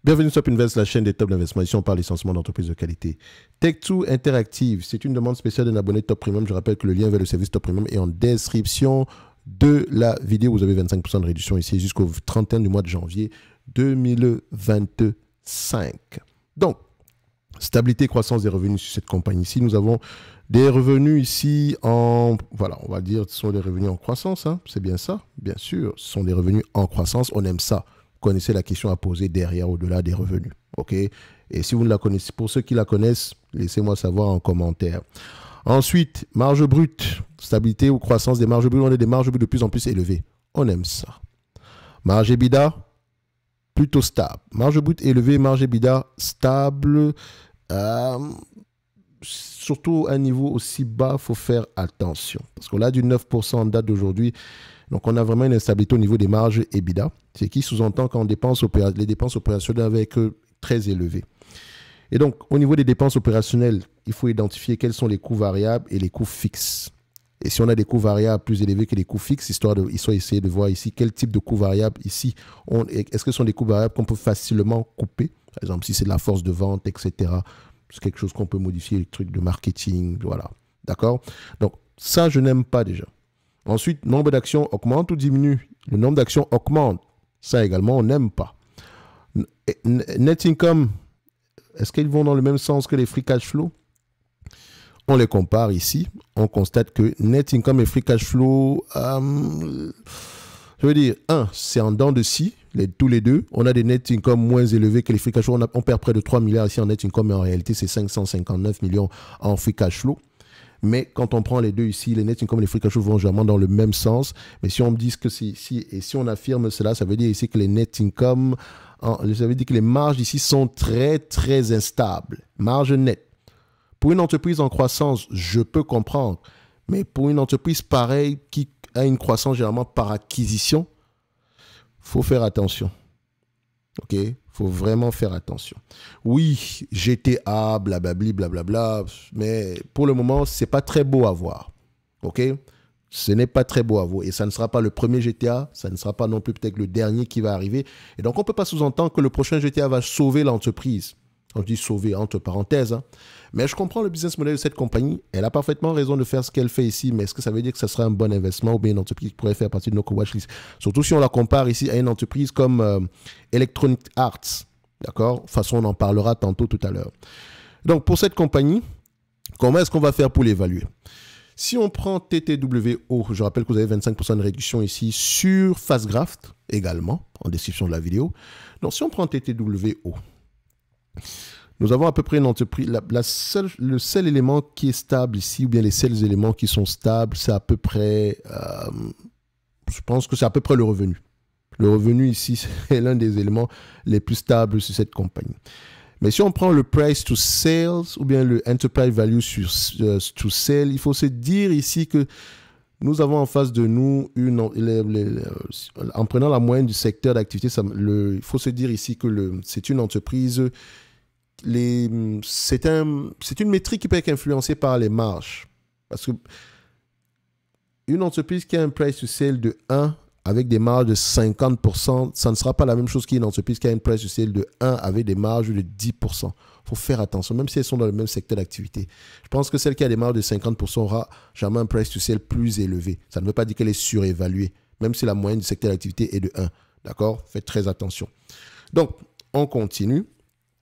Bienvenue sur Top Invest, la chaîne des top d'investissement. Ici, on parle essentiellement d'entreprises de qualité. Tech2 Interactive, c'est une demande spéciale d'un abonné Top Premium. Je rappelle que le lien vers le service Top Premium est en description de la vidéo. Vous avez 25% de réduction ici jusqu'au 31 du mois de janvier 2025. Donc, stabilité, croissance des revenus sur cette compagnie. Ici, nous avons des revenus ici en... Voilà, on va dire que ce sont des revenus en croissance. Hein. C'est bien ça, bien sûr. Ce sont des revenus en croissance. On aime ça. Connaissez la question à poser derrière, au-delà des revenus. OK? Et si vous ne la connaissez, pour ceux qui la connaissent, laissez-moi savoir en commentaire. Ensuite, marge brute, stabilité ou croissance des marges brutes. On a des marges brutes de plus en plus élevées. On aime ça. Marge EBITDA, plutôt stable. Marge brute élevée, marge EBITDA stable. Surtout à un niveau aussi bas, il faut faire attention. Parce qu'on a du 9% en date d'aujourd'hui. Donc, on a vraiment une instabilité au niveau des marges EBITDA, ce qui sous-entend qu'en les dépenses opérationnelles avec très élevées. Et donc, au niveau des dépenses opérationnelles, il faut identifier quels sont les coûts variables et les coûts fixes. Et si on a des coûts variables plus élevés que les coûts fixes, histoire d'essayer de voir ici quel type de coûts variables ici. Est-ce que ce sont des coûts variables qu'on peut facilement couper? Par exemple, si c'est de la force de vente, etc. C'est quelque chose qu'on peut modifier, les trucs de marketing, voilà. D'accord? Donc, ça, je n'aime pas déjà. Ensuite, nombre d'actions augmente ou diminue. Le nombre d'actions augmente. Ça également, on n'aime pas. Net income, est-ce qu'ils vont dans le même sens que les free cash flow? On les compare ici. On constate que net income et free cash flow, je veux dire, c'est en dents de scie, tous les deux. On a des net income moins élevés que les free cash flow. On perd près de 3 milliards ici en net income, mais en réalité, c'est 559 millions en free cash flow. Mais quand on prend les deux ici, les net income et les free cash flow vont généralement dans le même sens. Mais si on me dit que c'est ici, et si on affirme cela, ça veut dire ici que les net income, ça veut dire que les marges ici sont très, très instables. Marge nette. Pour une entreprise en croissance, je peux comprendre. Mais pour une entreprise pareille qui a une croissance généralement par acquisition, il faut faire attention. OK? Il faut vraiment faire attention. Oui, GTA, blablabli, blablabla, mais pour le moment, ce n'est pas très beau à voir. OK? Ce n'est pas très beau à voir. Et ça ne sera pas le premier GTA, ça ne sera pas non plus peut-être le dernier qui va arriver. Et donc, on ne peut pas sous-entendre que le prochain GTA va sauver l'entreprise. On dit sauver entre parenthèses. Hein. Mais je comprends le business model de cette compagnie. Elle a parfaitement raison de faire ce qu'elle fait ici. Mais est-ce que ça veut dire que ça sera un bon investissement ou bien une entreprise qui pourrait faire partie de nos watchlist? Surtout si on la compare ici à une entreprise comme Electronic Arts. D'accord? De toute façon, on en parlera tantôt tout à l'heure. Donc, pour cette compagnie, comment est-ce qu'on va faire pour l'évaluer? Si on prend TTWO, je rappelle que vous avez 25% de réduction ici sur Fastgraft également, en description de la vidéo. Donc, si on prend TTWO, nous avons à peu près une entreprise, le seul élément qui est stable ici, ou bien les seuls éléments qui sont stables, c'est à peu près, je pense que c'est à peu près le revenu. Le revenu ici, c'est l'un des éléments les plus stables sur cette compagnie. Mais si on prend le price to sales, ou bien le enterprise value to sell, il faut se dire ici que nous avons en face de nous, en prenant la moyenne du secteur d'activité, il faut se dire ici que c'est une entreprise... c'est une métrique qui peut être influencée par les marges. Parce que une entreprise qui a un price to sale de 1 avec des marges de 50%, ça ne sera pas la même chose qu'une entreprise qui a un price to sale de 1 avec des marges de 10%. Il faut faire attention, même si elles sont dans le même secteur d'activité. Je pense que celle qui a des marges de 50% aura jamais un price to sale plus élevé. Ça ne veut pas dire qu'elle est surévaluée, même si la moyenne du secteur d'activité est de 1. D'accord? Faites très attention. Donc, on continue.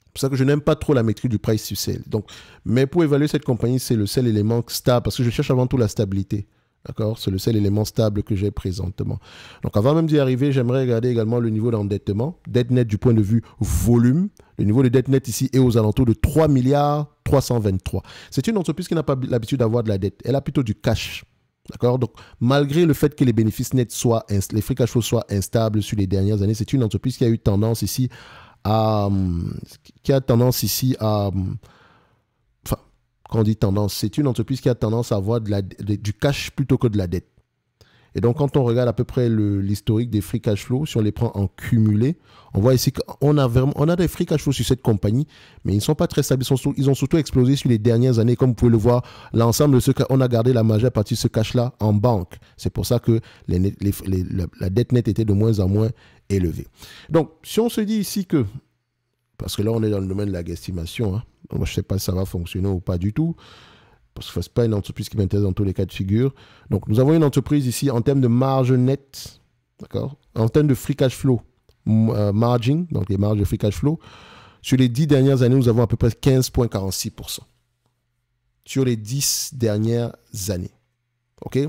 C'est pour ça que je n'aime pas trop la métrique du price to sale. Donc, mais pour évaluer cette compagnie, c'est le seul élément stable, parce que je cherche avant tout la stabilité. D'accord? C'est le seul élément stable que j'ai présentement. Donc, avant même d'y arriver, j'aimerais regarder également le niveau d'endettement. Dette nette du point de vue volume. Le niveau de dette nette ici est aux alentours de 3 milliards 323. C'est une entreprise qui n'a pas l'habitude d'avoir de la dette. Elle a plutôt du cash. D'accord? Donc, malgré le fait que les bénéfices nets les free cash flow soient instables sur les dernières années, c'est une entreprise qui a eu tendance ici à... Enfin, quand on dit tendance, c'est une entreprise qui a tendance à avoir du cash plutôt que de la dette. Et donc, quand on regarde à peu près l'historique des free cash flow, si on les prend en cumulé, on voit ici qu'on a des free cash flow sur cette compagnie, mais ils ne sont pas très stables. Ils ont surtout explosé sur les dernières années. Comme vous pouvez le voir, l'ensemble de ce qu'on a gardé la majeure partie de ce cash-là en banque. C'est pour ça que la dette nette était de moins en moins élevée. Donc, si on se dit ici que parce que là, on est dans le domaine de la guesstimation. Hein. Moi, je ne sais pas si ça va fonctionner ou pas du tout, parce que ce n'est pas une entreprise qui m'intéresse dans tous les cas de figure. Donc, nous avons une entreprise ici en termes de marge nette, d'accord, en termes de free cash flow, margin, donc les marges de free cash flow. Sur les 10 dernières années, nous avons à peu près 15,46%. Sur les 10 dernières années. OK?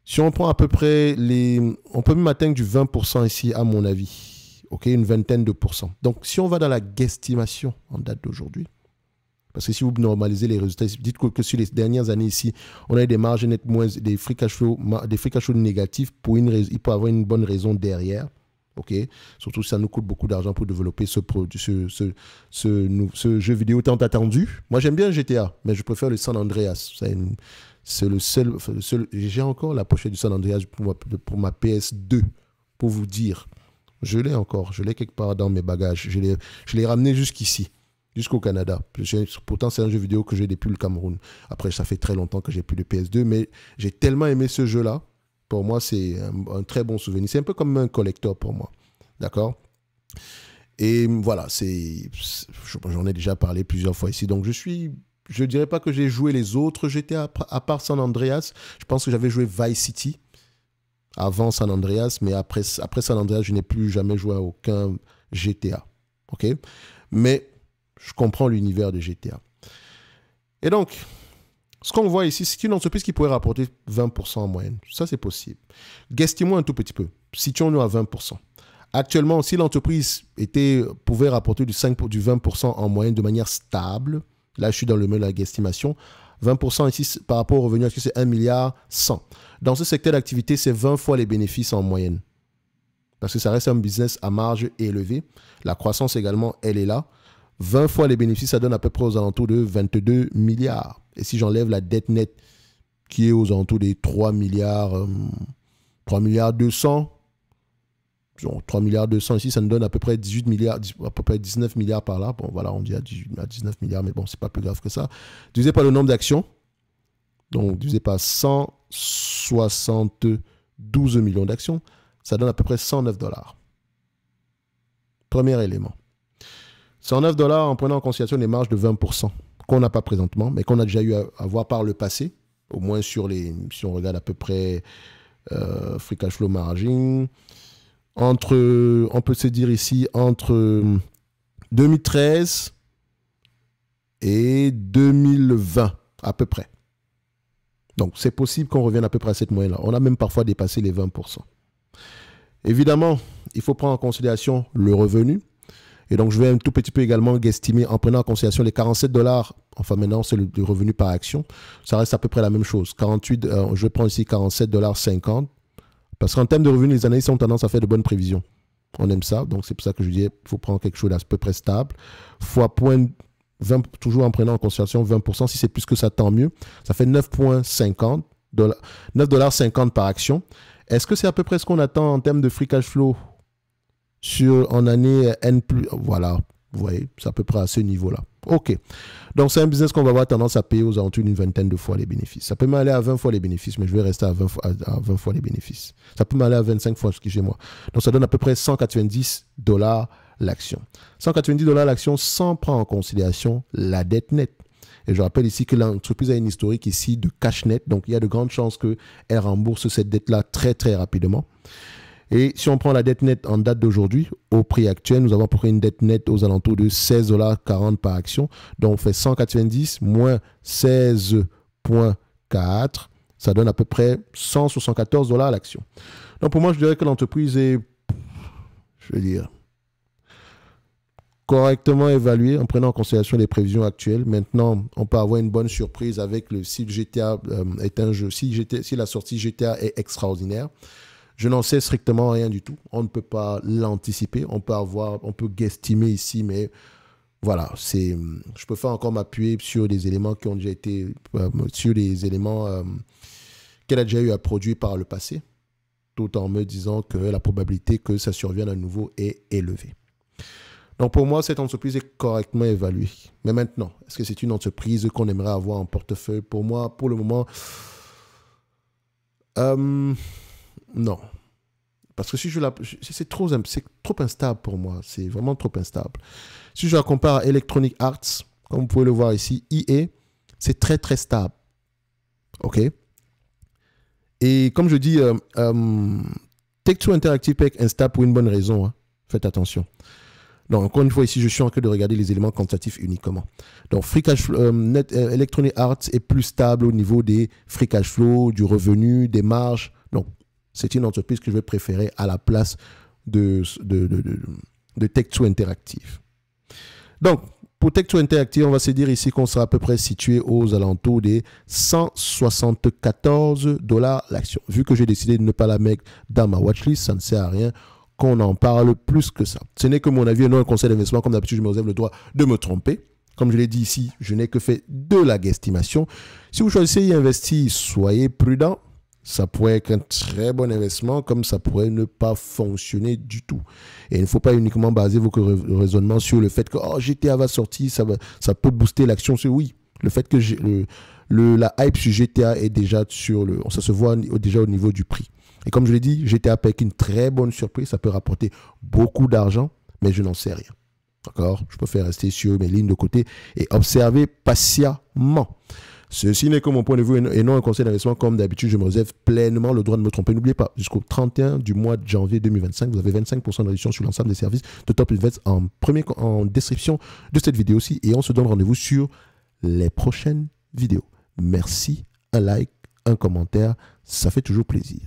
Si on prend à peu près on peut même atteindre du 20% ici, à mon avis. OK? Une vingtaine de pourcents. Donc, si on va dans la guesstimation en date d'aujourd'hui, parce que si vous normalisez les résultats, dites que sur les dernières années ici, on a des marges nettes moins, des free cash flow négatifs il peut avoir une bonne raison derrière. OK? Surtout si ça nous coûte beaucoup d'argent pour développer ce jeu vidéo tant attendu. Moi, j'aime bien GTA, mais je préfère le San Andreas. C'est le seul. J'ai encore la pochette du San Andreas pour ma PS2, pour vous dire. Je l'ai encore. Je l'ai quelque part dans mes bagages. Je l'ai ramené jusqu'ici, jusqu'au Canada. Pourtant, c'est un jeu vidéo que j'ai depuis le Cameroun. Après, ça fait très longtemps que j'ai plus de PS2, mais j'ai tellement aimé ce jeu-là. Pour moi, c'est un très bon souvenir. C'est un peu comme un collector pour moi. D'accord? Et voilà, j'en ai déjà parlé plusieurs fois ici. Donc, je dirais pas que j'ai joué les autres GTA à part San Andreas. Je pense que j'avais joué Vice City avant San Andreas, mais après San Andreas, je n'ai plus jamais joué à aucun GTA. OK? Mais je comprends l'univers de GTA. Et donc, ce qu'on voit ici, c'est une entreprise qui pourrait rapporter 20% en moyenne. Ça, c'est possible. Guestimons un tout petit peu. Situons-nous à 20%. Actuellement, si l'entreprise pouvait rapporter du 20% en moyenne de manière stable, là, je suis dans le milieu de la guesstimation, 20% ici, par rapport au revenu, est-ce que c'est 1,1 milliard? Dans ce secteur d'activité, c'est 20 fois les bénéfices en moyenne. Parce que ça reste un business à marge élevée. La croissance également, elle est là. 20 fois les bénéfices, ça donne à peu près aux alentours de 22 milliards. Et si j'enlève la dette nette qui est aux alentours des 3 milliards 200, 3 milliards 200 ici, ça nous donne à peu près 18 milliards, à peu près 19 milliards par là. Bon, voilà, on dit à 19 milliards, mais bon, c'est pas plus grave que ça. Divisé par le nombre d'actions, donc divisé par 172 millions d'actions, ça donne à peu près 109 dollars. Premier élément. 109 dollars en prenant en considération les marges de 20% qu'on n'a pas présentement, mais qu'on a déjà eu à avoir par le passé, au moins si on regarde à peu près free cash flow margin, on peut se dire ici, entre 2013 et 2020, à peu près. Donc, c'est possible qu'on revienne à peu près à cette moyenne-là. On a même parfois dépassé les 20%. Évidemment, il faut prendre en considération le revenu. Et donc, je vais un tout petit peu également guestimer en prenant en considération les 47 dollars. Enfin, maintenant, c'est le revenu par action. Ça reste à peu près la même chose. Je prends ici 47,50 dollars. Parce qu'en termes de revenus, les analystes ont tendance à faire de bonnes prévisions. On aime ça. Donc, c'est pour ça que je dis qu'il faut prendre quelque chose d'à peu près stable. Fois 20, toujours en prenant en considération 20%. Si c'est plus que ça, tant mieux. Ça fait 9,50 dollars. 9,50 $ par action. Est-ce que c'est à peu près ce qu'on attend en termes de free cash flow en année N+? Voilà, vous voyez, c'est à peu près à ce niveau-là. OK. Donc, c'est un business qu'on va avoir tendance à payer aux alentours d'une vingtaine de fois les bénéfices. Ça peut m'aller à 20 fois les bénéfices, mais je vais rester à 20 fois les bénéfices. Ça peut m'aller à 25 fois ce que j'ai moi. Donc, ça donne à peu près 190 dollars l'action. 190 dollars l'action sans prendre en considération la dette nette. Et je rappelle ici que l'entreprise a une historique ici de cash net. Donc, il y a de grandes chances qu'elle rembourse cette dette-là très, très rapidement. Et si on prend la dette nette en date d'aujourd'hui, au prix actuel, nous avons à peu près une dette nette aux alentours de 16,40 $ par action. Donc, on fait 190 moins 16,4. Ça donne à peu près 174 $ l'action. Donc, pour moi, je dirais que l'entreprise est, correctement évaluée en prenant en considération les prévisions actuelles. Maintenant, on peut avoir une bonne surprise avec si GTA est un jeu, si la sortie GTA est extraordinaire. Je n'en sais strictement rien du tout. On ne peut pas l'anticiper. On peut guestimer ici, mais voilà, je préfère encore m'appuyer sur des éléments qui ont déjà été, sur des éléments qu'elle a déjà eu à produire par le passé, tout en me disant que la probabilité que ça survienne à nouveau est élevée. Donc pour moi, cette entreprise est correctement évaluée. Mais maintenant, est-ce que c'est une entreprise qu'on aimerait avoir en portefeuille? Pour moi, pour le moment, non. Parce que si je la... C'est trop instable pour moi. C'est vraiment trop instable. Si je la compare à Electronic Arts, comme vous pouvez le voir ici, EA, c'est très, très stable. OK? Et comme je dis, Take-Two Interactive Pack est instable pour une bonne raison. Hein. Faites attention. Donc, encore une fois, ici, je suis en train de regarder les éléments quantitatifs uniquement. Donc, Free Cash Flow, Electronic Arts est plus stable au niveau des Free Cash Flow, du revenu, des marges. Donc, c'est une entreprise que je vais préférer à la place de Take-Two Interactive. Donc, pour Take-Two Interactive, on va se dire ici qu'on sera à peu près situé aux alentours des 174 $ l'action. Vu que j'ai décidé de ne pas la mettre dans ma watchlist, ça ne sert à rien qu'on en parle plus que ça. Ce n'est que mon avis et non un conseil d'investissement. Comme d'habitude, je me réserve le droit de me tromper. Comme je l'ai dit ici, je n'ai que fait de la guesstimation. Si vous choisissez d'y investir, soyez prudent. Ça pourrait être un très bon investissement, comme ça pourrait ne pas fonctionner du tout. Et il ne faut pas uniquement baser vos raisonnements sur le fait que GTA va sortir, ça peut booster l'action. Oui, le fait que la hype sur GTA est déjà ça se voit déjà au niveau du prix. Et comme je l'ai dit, GTA peut être une très bonne surprise, ça peut rapporter beaucoup d'argent, mais je n'en sais rien. D'accord? Je préfère rester sur mes lignes de côté et observer patiemment. Ceci n'est que mon point de vue et non un conseil d'investissement. Comme d'habitude, je me réserve pleinement le droit de me tromper. N'oubliez pas, jusqu'au 31 du mois de janvier 2025, vous avez 25% de réduction sur l'ensemble des services de Top Invest en description de cette vidéo-ci. Et on se donne rendez-vous sur les prochaines vidéos. Merci, un like, un commentaire, ça fait toujours plaisir.